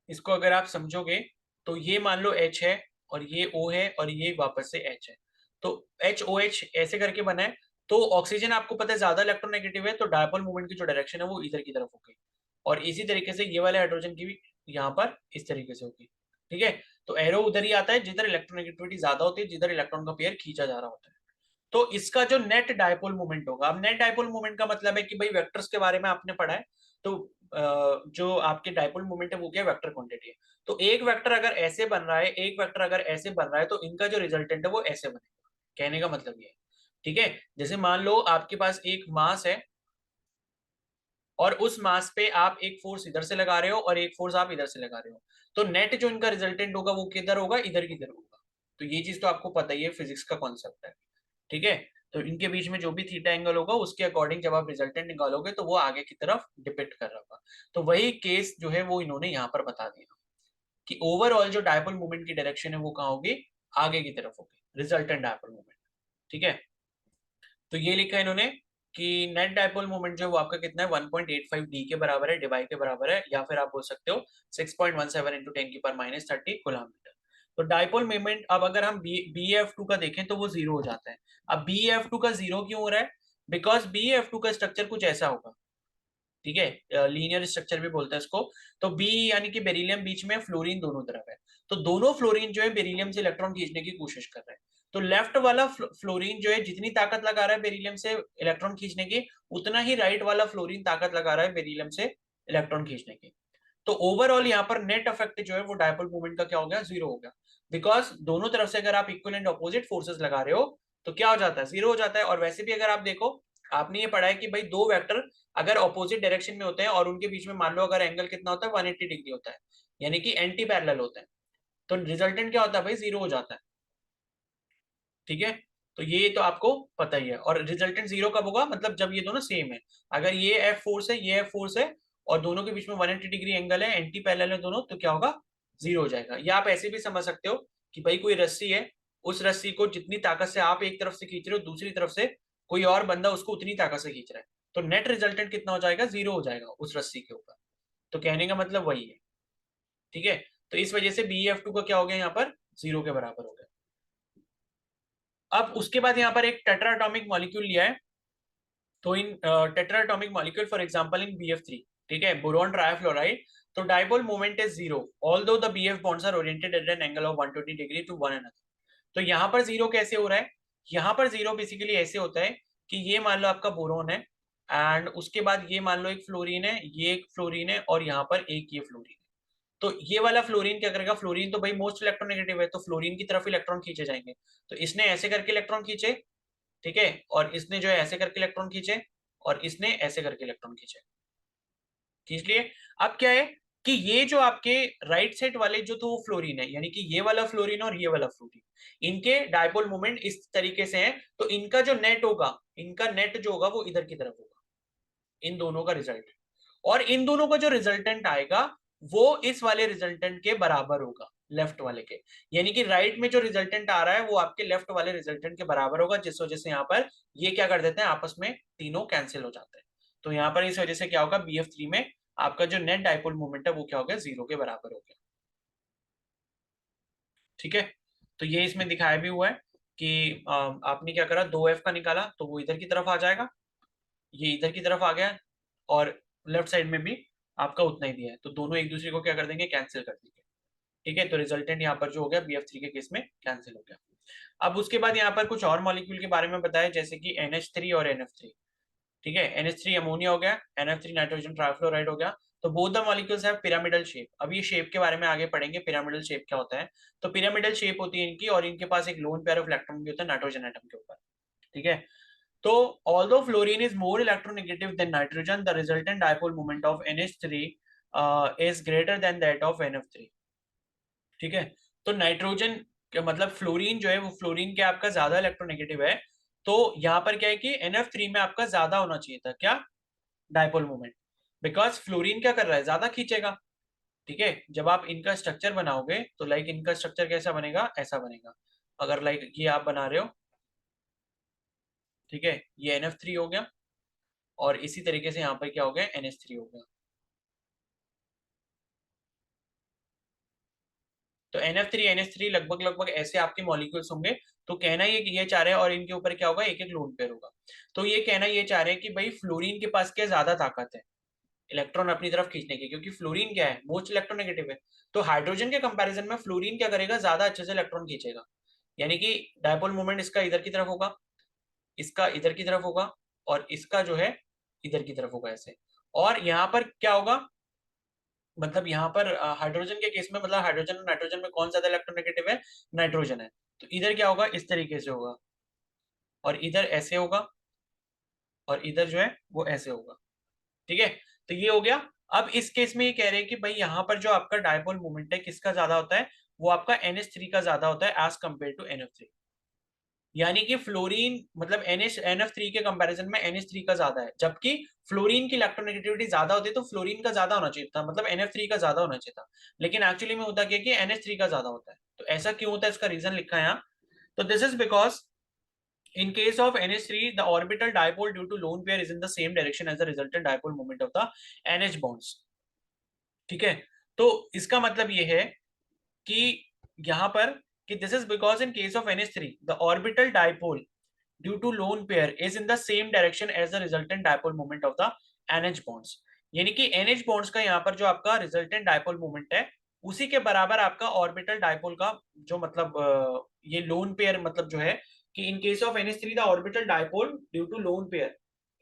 इसको अगर आप समझोगे तो ये मान लो H है और ये O है और ये वापस से H है, तो HOH ऐसे करके बना है। तो ऑक्सीजन आपको पता है ज्यादा इलेक्ट्रोनेगेटिव है, तो डायपोल मूवमेंट की जो डायरेक्शन है वो इधर की तरफ होगी, और इसी तरीके से ये वाले हाइड्रोजन की भी यहाँ पर इस तरीके से होगी। ठीक है, तो एरो उधर ही आता है जिधर इलेक्ट्रोनेगेटिविटी ज्यादा होती है, जिधर इलेक्ट्रॉन का पेयर खींचा जा रहा होता है। तो इसका जो नेट डायपोल मोमेंट होगा, अब नेट डायपोल मोमेंट का मतलब है कि भाई वेक्टर्स के बारे में आपने पढ़ा है, तो जो आपके डायपोल मोमेंट है वो क्या, वेक्टर क्वांटिटी है। तो एक वेक्टर अगर ऐसे बन रहा है, एक वेक्टर अगर ऐसे बन रहा है, तो इनका जो रिजल्टेंट है वो ऐसे बनेगा, कहने का मतलब ये है। ठीक है, जैसे मान लो आपके पास एक मास है और उस मास पे आप एक फोर्स इधर से लगा रहे हो और एक फोर्स आप इधर से लगा रहे हो, तो नेट जो इनका रिजल्टेंट होगा वो किधर होगा, इधर की तरफ होगा। तो ये चीज तो आपको पता ही है, फिजिक्स का कॉन्सेप्ट है। ठीक है, तो इनके बीच में जो भी थीटा एंगल होगा उसके अकॉर्डिंग जब आप रिजल्टेंट निकालोगे तो वो आगे की तरफ डिपेंड कर रहा होगा। तो वही केस जो है वो इन्होंने यहाँ पर बता दिया कि ओवरऑल जो डायपोल मूवमेंट की डायरेक्शन है वो कहाँ होगी, आगे की तरफ होगी, रिजल्टेंट डायपोल मूवमेंट। ठीक है, तो ये लिखा है इन्होंने कि नेट डायपोल मोमेंट जो है वो आपका कितना है 1.85 डी के बराबर है, डिवाई के बराबर है, या फिर आप बोल सकते हो 6.17 इंटू 10⁻³ कूलम मीटर। तो डायपोल मोमेंट अब अगर हम बी एफ टू का देखें तो वो जीरो हो जाता है। अब बी एफ टू का जीरो क्यों हो रहा है? बिकॉज बी एफ टू का स्ट्रक्चर कुछ ऐसा होगा, ठीक है, लीनियर स्ट्रक्चर भी बोलते हैं इसको। तो बी यानी कि बेरिलियम बीच में, फ्लोरीन दोनों तरफ है, तो दोनों फ्लोरीन जो है बेरिलियम से इलेक्ट्रॉन खींचने की कोशिश कर रहे हैं। तो लेफ्ट वाला फ्लोरीन जो है जितनी ताकत लगा रहा है बेरिलियम से इलेक्ट्रॉन खींचने की, उतना ही राइट वाला फ्लोरीन ताकत लगा रहा है बेरिलियम से इलेक्ट्रॉन खींचने की। तो ओवरऑल यहाँ पर नेट इफेक्ट जो है वो डायपोल मोमेंट का क्या हो गया? जीरो हो गया। बिकॉज दोनों तरफ से अगर आप इक्वल एंड अपोजिट फोर्सेस लगा रहे हो तो क्या हो जाता है? जीरो हो जाता है। और वैसे भी अगर आप देखो, आपने ये पढ़ा है कि भाई दो वेक्टर अगर ऑपोजिट डायरेक्शन में होते हैं और उनके बीच में मान लो अगर एंगल कितना होता है 180 डिग्री होता है, यानी कि एंटी पैरेलल होते हैं, तो रिजल्टेंट क्या होता है भाई? जीरो हो जाता है। ठीक है, तो ये तो आपको पता ही है। और रिजल्टेंट जीरो कब होगा? मतलब जब ये दोनों सेम है। अगर ये एफ फोर्स है, ये एफ फोर्स है, और दोनों के बीच में 180 डिग्री एंगल है, एंटी पैरेलल है दोनों, तो क्या होगा? जीरो हो जाएगा। या आप ऐसे भी समझ सकते हो कि भाई कोई रस्सी है, उस रस्सी को जितनी ताकत से आप एक तरफ से खींच रहे हो, दूसरी तरफ से कोई और बंदा उसको उतनी ताकत से खींच रहा है, तो नेट रिजल्टेंट कितना हो जाएगा? जीरो हो जाएगा उस रस्सी के ऊपर। तो कहने का मतलब वही है। ठीक है, तो इस वजह से बी एफ टू का क्या हो गया यहाँ पर? जीरो के बराबर हो गया। अब उसके बाद यहाँ पर एक टेट्राटॉमिक मॉलिक्यूल लिया है। तो in tetratomic molecule for example in BF3, ठीक है, बोरॉन ट्राइफ्लोराइड, तो dipole moment is zero although the BF bonds are oriented at an angle of 120 degree to one another. तो यहाँ पर जीरो कैसे हो रहा है? यहाँ पर जीरो बेसिकली ऐसे होता है कि ये मान लो आपका बोरॉन है, एंड उसके बाद ये मान लो एक फ्लोरीन है, ये एक फ्लोरीन है, और यहाँ पर एक ये फ्लोरीन है। तो ये वाला फ्लोरीन क्या करेगा? फ्लोरीन तो भाई मोस्ट इलेक्ट्रोनेगेटिव है, तो फ्लोरीन की तरफ इलेक्ट्रॉन खींचे जाएंगे। तो इसने ऐसे करके इलेक्ट्रॉन खींचे, ठीक है, और इसने जो है ऐसे करके इलेक्ट्रॉन खींचे, और इसने ऐसे करके इलेक्ट्रॉन खींचे, खींच लिए। अब क्या है कि ये जो आपके राइट साइड वाले जो तो वो फ्लोरीन है, यानी कि ये वाला फ्लोरीन और ये वाला फ्लोरीन, इनके डायपोल मोमेंट इस तरीके से है, तो इनका जो नेट होगा, इनका नेट जो होगा वो इधर की तरफ होगा, इन दोनों का रिजल्ट। और इन दोनों का जो रिजल्टेंट आएगा वो इस वाले रिजल्टेंट के बराबर होगा, लेफ्ट वाले के। यानी कि राइट में जो रिजल्टेंट आ रहा है वो आपके लेफ्ट वाले रिजल्टेंट के बराबर होगा, जिस वजह से यहाँ पर ये क्या कर देते हैं, आपस में तीनों कैंसिल हो जाते हैं। तो यहाँ पर इस वजह से क्या होगा? BF3 में आपका जो नेट डायपोल मोमेंट है वो क्या हो गया? जीरो के बराबर हो गया। ठीक है, तो ये इसमें दिखाया भी हुआ है कि आपने क्या करा, 2F का निकाला तो वो इधर की तरफ आ जाएगा, ये इधर की तरफ आ गया, और लेफ्ट साइड में भी आपका उतना ही दिया है, तो दोनों एक दूसरे को क्या कर देंगे? कैंसिल कर देंगे। ठीक है, तो रिजल्टेंट यहाँ पर जो हो गया BF3 के केस में कैंसिल हो गया। अब उसके बाद यहाँ पर कुछ और मॉलिक्यूल के बारे में बताया, जैसे कि NH3 और NF3। ठीक है, NH3 अमोनिया हो गया, NF3 नाइट्रोजन ट्राइफ्लोराइड हो गया। तो both the molecules have pyramidal shape. अब ये शेप के बारे में आगे पढ़ेंगे, पिरामिडल शेप क्या होता है। तो पिरामिडल शेप होती है इनकी, और इनके पास एक लोन पेयर ऑफ इलेक्ट्रॉन भी होता है नाइट्रोजन एटम के ऊपर। ठीक है, तो although fluorine is more electronegative than nitrogen, the resultant dipole moment of NH3 is greater than that of NF3। ठीक है, तो नाइट्रोजन मतलब फ्लोरीन जो है वो फ्लोरीन के आपका ज्यादा इलेक्ट्रोनेगेटिव है, तो यहाँ पर क्या है कि NF3 में आपका ज्यादा होना चाहिए था क्या? Dipole moment. बिकॉज फ्लोरीन क्या कर रहा है? ज्यादा खींचेगा। ठीक है, जब आप इनका स्ट्रक्चर बनाओगे तो लाइक इनका स्ट्रक्चर कैसा बनेगा? ऐसा बनेगा। अगर लाइक ये आप बना रहे हो, ठीक है, ये NF3 हो गया, और इसी तरीके से यहाँ पर क्या हो गया? NH3 हो गया। तो NF3 NH3 लगभग लगभग ऐसे आपके मॉलिक्यूल्स होंगे। तो कहना ये चाह रहे हैं, और इनके ऊपर क्या होगा? एक एक लोन पेयर होगा। तो ये कहना ये चाह रहे हैं कि भाई फ्लोरीन के पास क्या ज्यादा ताकत है इलेक्ट्रॉन अपनी तरफ खींचने की, क्योंकि फ्लोरीन क्या है? मोस्ट इलेक्ट्रोनेगेटिव है। तो हाइड्रोजन के कंपैरिजन में फ्लोरीन क्या करेगा? ज्यादा अच्छे से इलेक्ट्रॉन खींचेगा। यानी कि डायपोल मोमेंट इसका इधर की तरफ होगा, इसका इधर की तरफ होगा, और इसका जो है इधर की तरफ होगा ऐसे। और यहाँ पर क्या होगा? मतलब यहाँ पर हाइड्रोजन के केस में, मतलब हाइड्रोजन और नाइट्रोजन में कौन ज्यादा इलेक्ट्रोनेगेटिव है? नाइट्रोजन है। तो इधर क्या होगा? इस तरीके से होगा, और इधर ऐसे होगा, और इधर जो है वो ऐसे होगा। ठीक है, तो ये हो गया। अब इस केस में ये कह रहे हैं कि भाई यहाँ पर जो आपका डायपोल मोमेंट है किसका ज्यादा होता है? वो आपका NH3 का ज्यादा होता है एज कंपेयर टू NF3। यानी कि फ्लोरीन मतलब NF3 के कंपैरिजन में NH3 का ज्यादा है, जबकि फ्लोरीन की इलेक्ट्रोनेगेटिविटी ज्यादा होती है, तो फ्लोरीन का ज्यादा होना चाहिए था, मतलब NF3 का ज्यादा होना चाहिए था। लेकिन एक्चुअली में होता क्या कि NH3 का ज्यादा होता है। तो ऐसा क्यों होता है? इसका रीजन लिखा है यहाँ। तो this is because In case of NH3, the orbital dipole due to lone pair is in the same direction as the resultant dipole moment of the NH bonds. ठीक है, तो इसका मतलब ये है कि यहां पर कि this is because in case of NH3 the orbital dipole due to lone pair is in the same direction as the resultant dipole moment of the NH bonds. यानी कि NH bonds का यहाँ पर जो आपका रिजल्टेंट डाइपोल मोमेंट है उसी के बराबर आपका ऑर्बिटल डाइपोल का जो मतलब ये लोन पेयर मतलब जो है कि in case of NH3 the orbital dipole due to lone pair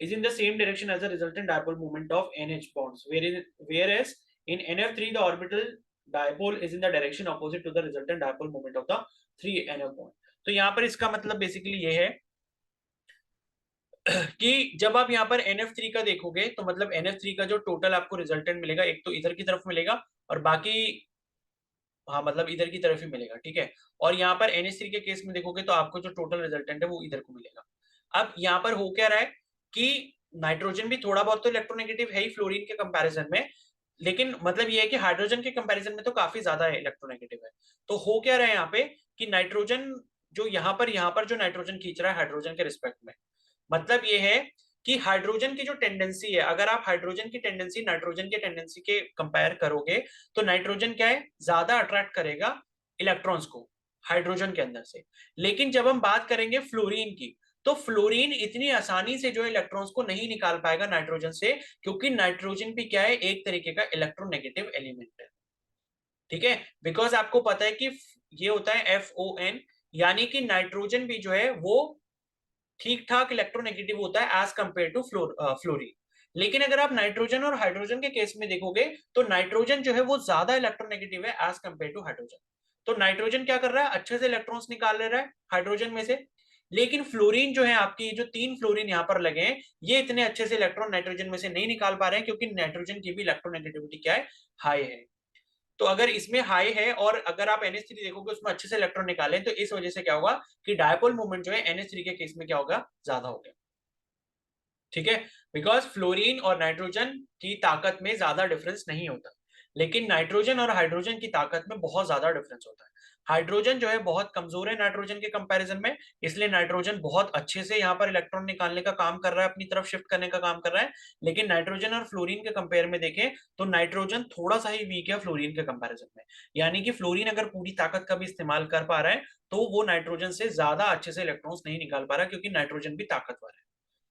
is in the same direction as the resultant dipole moment of NH bonds, whereas in NF3 the orbital dipole is in the direction opposite to the resultant dipole moment of the 3NF bond. तो यहाँ पर इसका मतलब basically ये है कि जब आप यहाँ पर NF3 का देखोगे तो मतलब NF3 का जो टोटल आपको रिजल्टेंट मिलेगा एक तो इधर की तरफ मिलेगा और बाकी हाँ मतलब इधर की तरफ ही मिलेगा, ठीक है। और यहाँ पर NH3 के केस में देखोगे तो आपको जो टोटल रिजल्टेंट है वो इधर को मिलेगा। अब यहाँ पर हो क्या रहा है कि नाइट्रोजन भी थोड़ा बहुत तो इलेक्ट्रोनेगेटिव है ही फ्लोरीन के कंपैरिजन में, लेकिन मतलब ये है कि हाइड्रोजन के कंपैरिजन में तो काफी ज्यादा इलेक्ट्रोनेगेटिव है। तो हो क्या रहा है यहाँ पे कि नाइट्रोजन जो यहाँ पर जो नाइट्रोजन खींच रहा है हाइड्रोजन के रिस्पेक्ट में, मतलब ये है कि हाइड्रोजन की जो टेंडेंसी है, अगर आप हाइड्रोजन की टेंडेंसी नाइट्रोजन की टेंडेंसी के कंपेयर करोगे तो नाइट्रोजन क्या है ज्यादा अट्रैक्ट करेगा इलेक्ट्रॉन्स को हाइड्रोजन के अंदर से। लेकिन जब हम बात करेंगे फ्लोरीन की तो फ्लोरीन इतनी आसानी से जो इलेक्ट्रॉन्स को नहीं निकाल पाएगा नाइट्रोजन से, क्योंकि नाइट्रोजन भी क्या है एक तरीके का इलेक्ट्रोनेगेटिव एलिमेंट है, ठीक है। बिकॉज आपको पता है कि ये होता है FON, यानी कि नाइट्रोजन भी जो है वो ठीक ठाक इलेक्ट्रोनेगेटिव होता है एज कंपेयर टू फ्लोरीन। लेकिन अगर आप नाइट्रोजन और हाइड्रोजन के केस में देखोगे तो नाइट्रोजन जो है वो ज्यादा इलेक्ट्रोनेगेटिव है एज कंपेयर टू हाइड्रोजन। तो नाइट्रोजन क्या कर रहा है अच्छे से इलेक्ट्रॉन्स निकाल ले रहा है हाइड्रोजन में से, लेकिन फ्लोरीन जो है आपकी जो 3 फ्लोरीन यहाँ पर लगे हैं ये इतने अच्छे से इलेक्ट्रॉन नाइट्रोजन में से नहीं निकाल पा रहे हैं क्योंकि नाइट्रोजन की भी इलेक्ट्रोनेगेटिविटी क्या है हाई है। तो अगर इसमें हाई है और अगर आप NH3 देखोगे उसमें अच्छे से इलेक्ट्रॉन निकाले तो इस वजह से क्या होगा कि डायपोल मूवमेंट जो है NH3 के केस में क्या होगा ज्यादा हो गया, ठीक है। बिकॉज फ्लोरीन और नाइट्रोजन की ताकत में ज्यादा डिफरेंस नहीं होता, लेकिन नाइट्रोजन और हाइड्रोजन की ताकत में बहुत ज्यादा डिफरेंस होता है। हाइड्रोजन जो है बहुत कमजोर है नाइट्रोजन के कंपैरिजन में, इसलिए नाइट्रोजन बहुत अच्छे से यहाँ पर इलेक्ट्रॉन निकालने का काम कर रहा है, अपनी तरफ शिफ्ट करने का काम कर रहा है। लेकिन नाइट्रोजन और फ्लोरीन के कंपेयर में देखें तो नाइट्रोजन थोड़ा सा ही वीक है फ्लोरीन के कंपैरिजन में। यानी कि फ्लोरीन अगर पूरी ताकत का भी इस्तेमाल कर पा रहा है तो वो नाइट्रोजन से ज्यादा अच्छे से इलेक्ट्रॉन्स नहीं निकाल पा रहा क्योंकि नाइट्रोजन भी ताकतवर है,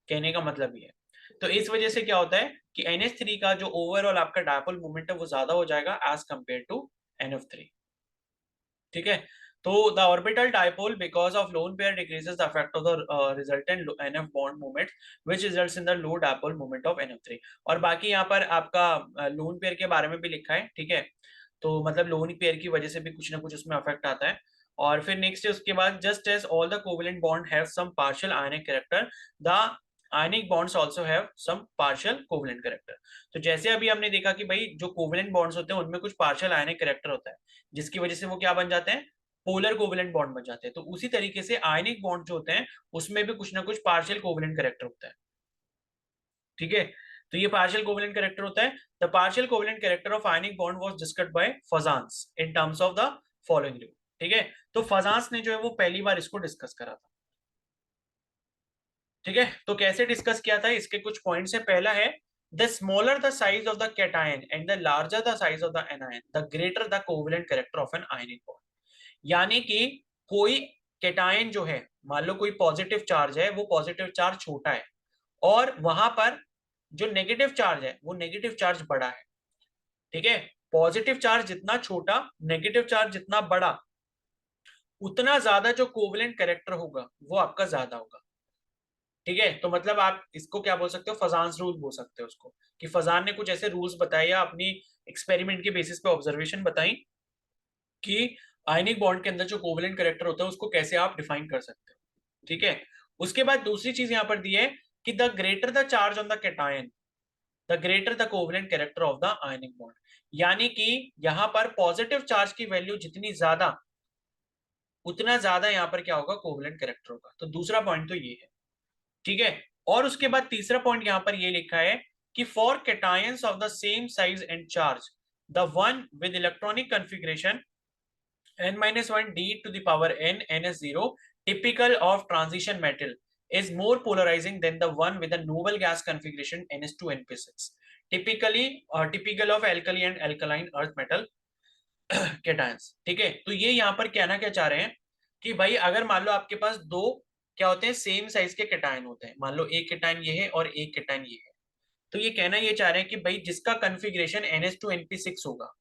कहने का मतलब ये है। तो इस वजह से क्या होता है कि NH3 का जो ओवरऑल आपका डायपोल मोमेंट है वो ज्यादा हो जाएगा एज कंपेयर टू NF3, ठीक है। तो the orbital dipole because of lone pair decreases the effect of the resultant NF bond moment which results in the low dipole moment of NF3। और बाकी यहाँ पर आपका लोन पेयर के बारे में भी लिखा है, ठीक है। तो मतलब लोन पेयर की वजह से भी कुछ ना कुछ उसमें अफेक्ट आता है। और फिर नेक्स्ट है उसके बाद just as all the covalent bond have some partial ionic character the ionic bonds also have some partial covalent character. तो जैसे अभी हमने देखा कि भाई जो कोवेलेंट बॉन्ड्स होते हैं उनमें कुछ पार्शियल आयनिक कैरेक्टर होता है जिसकी वजह से वो क्या बन जाते हैं पोलर कोवेलेंट बॉन्ड बन जाते हैं। तो उसी तरीके से आयनिक बॉन्ड जो होते हैं उसमें भी कुछ ना कुछ पार्शियल कोवेलेंट कैरेक्टर होता है, ठीक है। तो ये पार्शियल कोवेलेंट कैरेक्टर होता है। The partial covalent character of ionic bond was discussed bye Fajans in terms of the following rule, ठीक है। तो फजांस ने जो है वो पहली बार इसको डिस्कस करा था, ठीक है। तो कैसे डिस्कस किया था इसके कुछ पॉइंट्स है। पहला है the smaller the size of the cation and the larger the size of the anion the greater the covalent character of an ionic bond. यानी कि कोई कैटायन जो है मान लो कोई पॉजिटिव चार्ज है वो पॉजिटिव चार्ज छोटा है और वहां पर जो नेगेटिव चार्ज है वो नेगेटिव चार्ज बड़ा है, ठीक है। पॉजिटिव चार्ज जितना छोटा नेगेटिव चार्ज जितना बड़ा उतना ज्यादा जो कोवेलेंट कैरेक्टर होगा वो आपका ज्यादा होगा, ठीक है। तो मतलब आप इसको क्या बोल सकते हो फजान्स रूल बोल सकते हो उसको कि फजान ने कुछ ऐसे रूल्स बताए या अपनी एक्सपेरिमेंट के बेसिस पे ऑब्जर्वेशन बताई कि आयनिक बॉन्ड के अंदर जो कोवेलेंट कैरेक्टर होता है उसको कैसे आप डिफाइन कर सकते हो, ठीक है। उसके बाद दूसरी चीज यहाँ पर दी है कि the greater the charge on the cation the greater the covalent character of the ionic bond. यानी कि यहाँ पर पॉजिटिव चार्ज की वैल्यू जितनी ज्यादा उतना ज्यादा यहाँ पर क्या होगा कोवेलेंट कैरेक्टर होगा। तो दूसरा पॉइंट तो ये है, ठीक है। और उसके बाद तीसरा पॉइंट यहाँ पर ये लिखा है कि for cations of the same size and charge the one with electronic configuration n-1 d to the power n ns0 typical of transition metal is more polarizing than the one with a noble gas configuration NS2NP6. Typical of alkali and alkaline earth metal cations. ठीक है, तो ये यहाँ पर कहना क्या चाह रहे हैं कि भाई अगर मान लो आपके पास दो क्या होते हैं सेम साइज के कैटायन होते हैं, मान लो एक कैटायन ये है और एक कैटायन ये है, तो ये कहना ये चाह रहे हैं कि भाई जिसका कन्फिग्रेशन NH2NP6 होगा,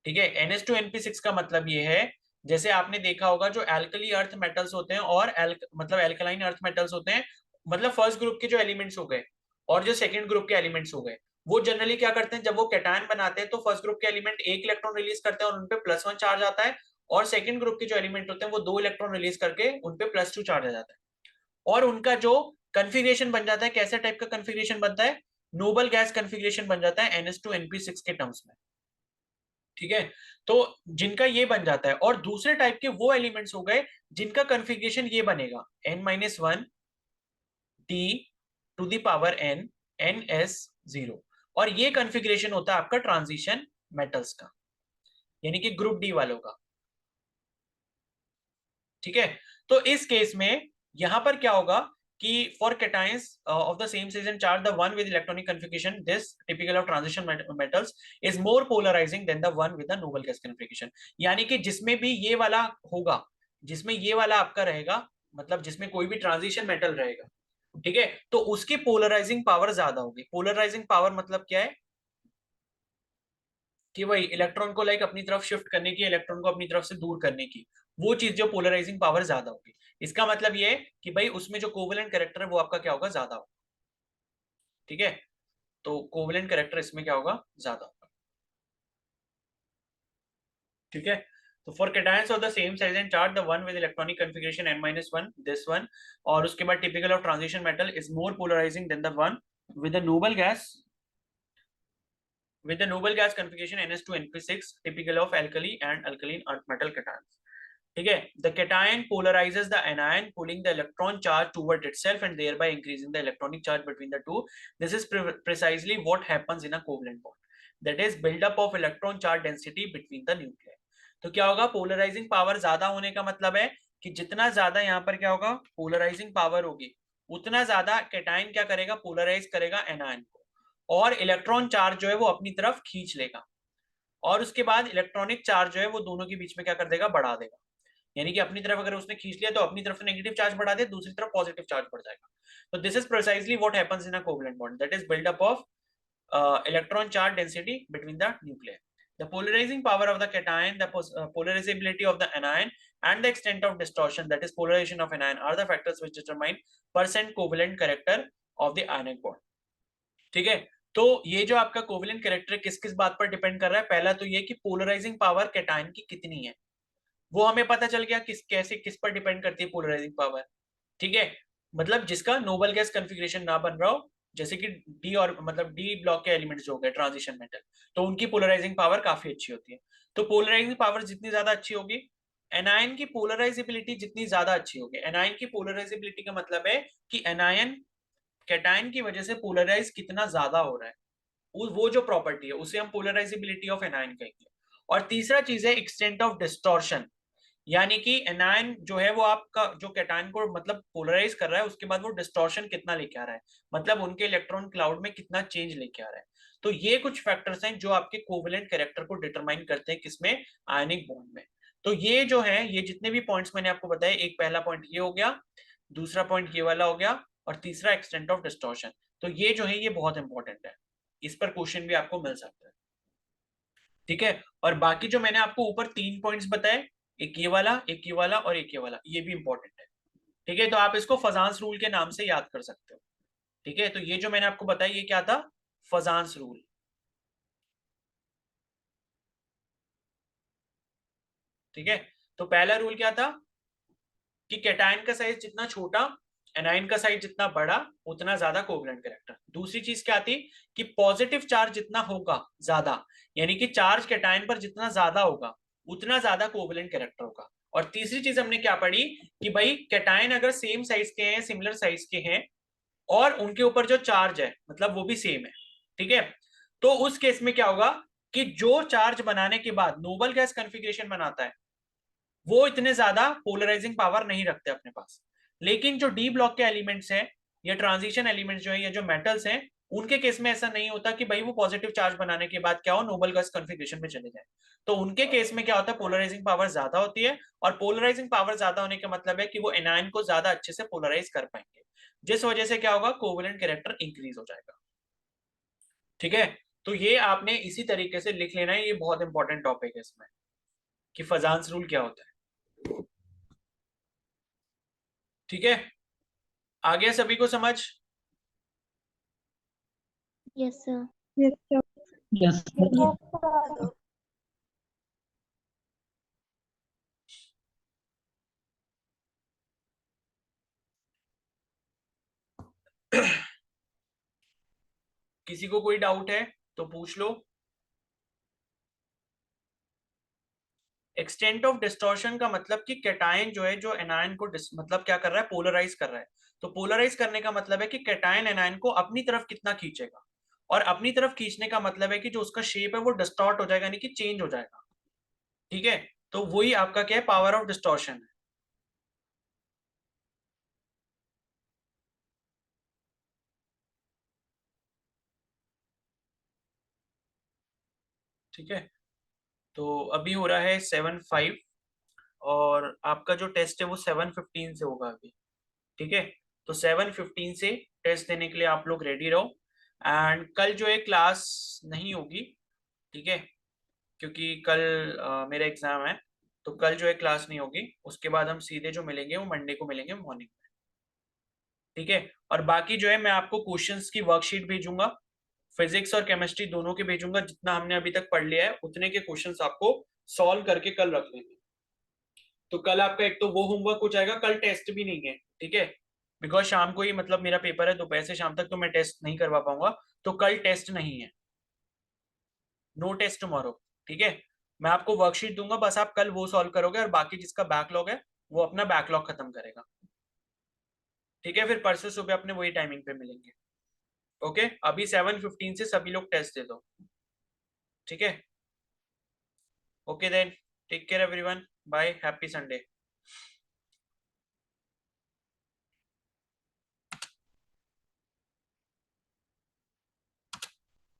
ठीक है, NH2NP6 का मतलब ये है जैसे आपने देखा होगा जो एल्कली अर्थ मेटल्स होते हैं और मतलब एल्कलाइन अर्थ मेटल्स होते हैं, मतलब फर्स्ट ग्रुप के जो एलिमेंट्स हो गए और जो सेकंड ग्रुप के एलिमेंट्स हो गए, वो जनरली क्या करते हैं जब वो कैटायन बनाते हैं तो फर्स्ट ग्रुप के एलिमेंट एक इलेक्ट्रॉन रिलीज करते हैं और उनपे +1 चार्ज आता है, और सेकंड ग्रुप के जो एलिमेंट होते हैं वो 2 इलेक्ट्रॉन रिलीज करके उनपे +2 चार्ज आ जाता है, और उनका जो कन्फिग्रेशन बन जाता है कैसे टाइप का कन्फिग्रेशन बनता है, नोबल गैस कन्फिग्रेशन बन जाता है NH2NP6 के टर्म्स में। ठीक है, तो जिनका ये बन जाता है, और दूसरे टाइप के वो एलिमेंट्स हो गए जिनका कन्फिग्रेशन ये बनेगा n-1 D⁻n ns0, और ये कन्फिग्रेशन होता है आपका ट्रांजिशन मेटल्स का, यानी कि ग्रुप डी वालों का। ठीक है, तो इस केस में यहां पर क्या होगा कि for cations of the same size and charge the one with electronic configuration this typical of transition metals is more polarising than the one with the noble gas configuration, यानी कि जिसमें भी ये वाला होगा, जिसमें ये वाला आपका रहेगा, मतलब जिसमें कोई भी ट्रांजिशन मेटल रहेगा, ठीक है, तो उसकी पोलराइजिंग पावर ज्यादा होगी। पोलराइजिंग पावर मतलब क्या है कि वही इलेक्ट्रॉन को लाइक अपनी तरफ शिफ्ट करने की, इलेक्ट्रॉन को अपनी तरफ से दूर करने की, वो चीज जो पोलराइजिंग पावर ज्यादा होगी। इसका मतलब ये है कि भाई उसमें जो कोवेलेंट कैरेक्टर है वो आपका क्या होगा, ज्यादा होगा। ठीक है, तो कोवेलेंट कैरेक्टर इसमें क्या होगा, ज्यादा होगा। ठीक है, तो for cations of the same size and charge the one with electronic configuration n-1 this one, और उसके बाद typical of transition metal is more polarising than the one with the noble gas configuration NS2NP6 typical of alkali and alkaline earth metal cations. ठीक है, the cation polarizes the anion pulling the electron charge toward itself and thereby increasing the electronic charge between the two. This is precisely what happens in a covalent bond, that is build up of electron charge density between the nuclei. तो क्या होगा, polarising power ज्यादा होने का मतलब है कि जितना ज्यादा यहाँ पर क्या होगा पोलराइजिंग पावर होगी, उतना ज्यादा कैटायन क्या करेगा, पोलराइज करेगा एनायन को, और इलेक्ट्रॉन चार्ज जो है वो अपनी तरफ खींच लेगा, और उसके बाद इलेक्ट्रॉनिक चार्ज जो है वो दोनों के बीच में क्या कर देगा, बढ़ा देगा। यानी कि अपनी तरफ अगर उसने खींच लिया तो अपनी तरफ से नेगेटिव चार्ज बढ़ा दे, दूसरी तरफ पॉजिटिव चार्ज बढ़ जाएगा। तो this is precisely what happens in a covalent bond, that is buildup of electron charge density between the nuclei. The polarizing power of the cation, the polarizability of the anion, and the extent of distortion, that is polarization of anion, are the factors which determine percent covalent character of the ionic bond. ठीक है, तो ये जो आपका covalent character किस किस बात पर डिपेंड कर रहा है, पहला तो ये कि पोलराइजिंग पावर कैटायन की कितनी है, वो हमें पता चल गया किस कैसे किस पर डिपेंड करती है पोलराइजिंग पावर। ठीक है, मतलब जिसका नोबल गैस कॉन्फ़िगरेशन ना बन रहा हो, जैसे कि डी और मतलब डी ब्लॉक के एलिमेंट्स जो हो गए ट्रांजिशन मेटल, तो उनकी पोलराइजिंग पावर काफी अच्छी होती है। तो पोलराइजिंग पावर जितनी ज्यादा अच्छी होगी, एनायन की पोलराइजेबिलिटी जितनी ज्यादा अच्छी होगी, एनायन की पोलराइजेबिलिटी का मतलब है कि एनायन कैटायन की वजह से पोलराइज कितना ज्यादा हो रहा है, वो जो प्रॉपर्टी है उसे हम पोलराइजेबिलिटी ऑफ एनायन कहेंगे। और तीसरा चीज है एक्सटेंट ऑफ डिस्टॉर्शन, यानी कि एनायन जो है वो आपका जो कैटायन को मतलब पोलराइज कर रहा है, उसके बाद वो डिस्टॉर्शन कितना लेके आ रहा है, मतलब उनके इलेक्ट्रॉन क्लाउड में कितना चेंज लेके आ रहा है। तो ये कुछ फैक्टर्स हैं जो आपके कोवेलेंट कैरेक्टर को डिटरमाइन करते हैं किसमें, आयनिक बॉन्ड में। तो ये जो है ये जितने भी पॉइंट्स मैंने आपको बताए, एक पहला पॉइंट ये हो गया, दूसरा पॉइंट ये वाला हो गया, और तीसरा एक्सटेंट ऑफ डिस्टॉर्शन। तो ये जो है ये बहुत इंपॉर्टेंट है, इस पर क्वेश्चन भी आपको मिल सकता है। ठीक है, और बाकी जो मैंने आपको ऊपर 3 पॉइंट्स बताए, एक ये वाला, एक ये वाला और एक ये वाला, ये भी इंपॉर्टेंट है। ठीक है, तो आप इसको फजांस रूल के नाम से याद कर सकते हो। ठीक है, तो ये जो मैंने आपको बताया ये क्या था, फजांस रूल। ठीक है, तो पहला रूल क्या था कि कैटायन का साइज जितना छोटा, एनायन का साइज जितना बड़ा, उतना ज्यादा कोवलेंट कैरेक्टर। दूसरी चीज क्या थी कि पॉजिटिव चार्ज जितना होगा ज्यादा, यानी कि चार्ज कैटायन पर जितना ज्यादा होगा उतना ज्यादा कोवलेंट कैरेक्टर होगा। और तीसरी चीज हमने क्या पढ़ी कि भाई कैटायन अगर सेम साइज के हैं, सिमिलर साइज के हैं, और उनके ऊपर जो चार्ज है मतलब वो भी सेम है, ठीक है, तो उस केस में क्या होगा कि जो चार्ज बनाने के बाद नोबल गैस कॉन्फ़िगरेशन बनाता है, वो इतने ज्यादा पोलराइजिंग पावर नहीं रखते अपने पास। लेकिन जो डी ब्लॉक के एलिमेंट्स हैं या ट्रांजिशन एलिमेंट्स जो है या जो मेटल्स हैं, उनके केस में ऐसा नहीं होता कि भाई वो पॉजिटिव चार्ज बनाने के बाद क्या हो, नोबल गैस कॉन्फ़िगरेशन में चले जाए। तो उनके केस में क्या होता है, पोलराइजिंग पावर ज्यादा होती है, और पोलराइजिंग पावर ज्यादा होने का मतलब है कि वो एनायन को ज्यादा अच्छे से पोलराइज कर पाएंगे, जिस वजह से क्या होगा, कोवेलेंट कैरेक्टर इंक्रीज हो जाएगा। ठीक है, तो ये आपने इसी तरीके से लिख लेना है, ये बहुत इंपॉर्टेंट टॉपिक है इसमें, कि फजान्स रूल क्या होता है। ठीक है, आ गया सभी को समझ? Yes sir. Yes sir. Yes किसी को कोई डाउट है तो पूछ लो। एक्सटेंट ऑफ डिस्टॉर्शन का मतलब कि कैटायन जो है, जो एनायन को मतलब क्या कर रहा है, पोलराइज कर रहा है। तो पोलराइज करने का मतलब है कि कैटायन एनायन को अपनी तरफ कितना खींचेगा, और अपनी तरफ खींचने का मतलब है कि जो उसका शेप है वो डिस्टॉर्ट हो जाएगा, यानी कि चेंज हो जाएगा। ठीक है, तो वही आपका क्या है, पावर ऑफ डिस्टॉर्शन है। ठीक है, तो अभी हो रहा है 7:05, और आपका जो टेस्ट है वो 7:15 से होगा अभी। ठीक है, तो 7:15 से टेस्ट देने के लिए आप लोग रेडी रहो। एंड कल जो है क्लास नहीं होगी, ठीक है, क्योंकि कल मेरा एग्जाम है, तो कल जो है क्लास नहीं होगी। उसके बाद हम सीधे जो मिलेंगे वो मंडे को मिलेंगे मॉर्निंग में। ठीक है, और बाकी जो है मैं आपको क्वेश्चंस की वर्कशीट भेजूंगा, फिजिक्स और केमिस्ट्री दोनों के भेजूंगा। जितना हमने अभी तक पढ़ लिया है उतने के क्वेश्चंस आपको सॉल्व करके कल रख लेंगे। तो कल आपका एक तो वो होमवर्क हो जाएगा, कल टेस्ट भी नहीं है। ठीक है, बिकॉज शाम को ही मतलब मेरा पेपर है, दोपहर से शाम तक तो मैं टेस्ट नहीं करवा पाऊंगा, तो कल टेस्ट नहीं है, नो टेस्ट टुमारो। ठीक है, मैं आपको वर्कशीट दूंगा, बस आप कल वो सॉल्व करोगे, और बाकी जिसका बैकलॉग है वो अपना बैकलॉग खत्म करेगा। ठीक है, फिर परसों सुबह अपने वही टाइमिंग पे मिलेंगे। ओके, अभी 7:15 से सभी लोग टेस्ट दे दो। ठीक है, okay then, take care everyone, bye, happy Sunday.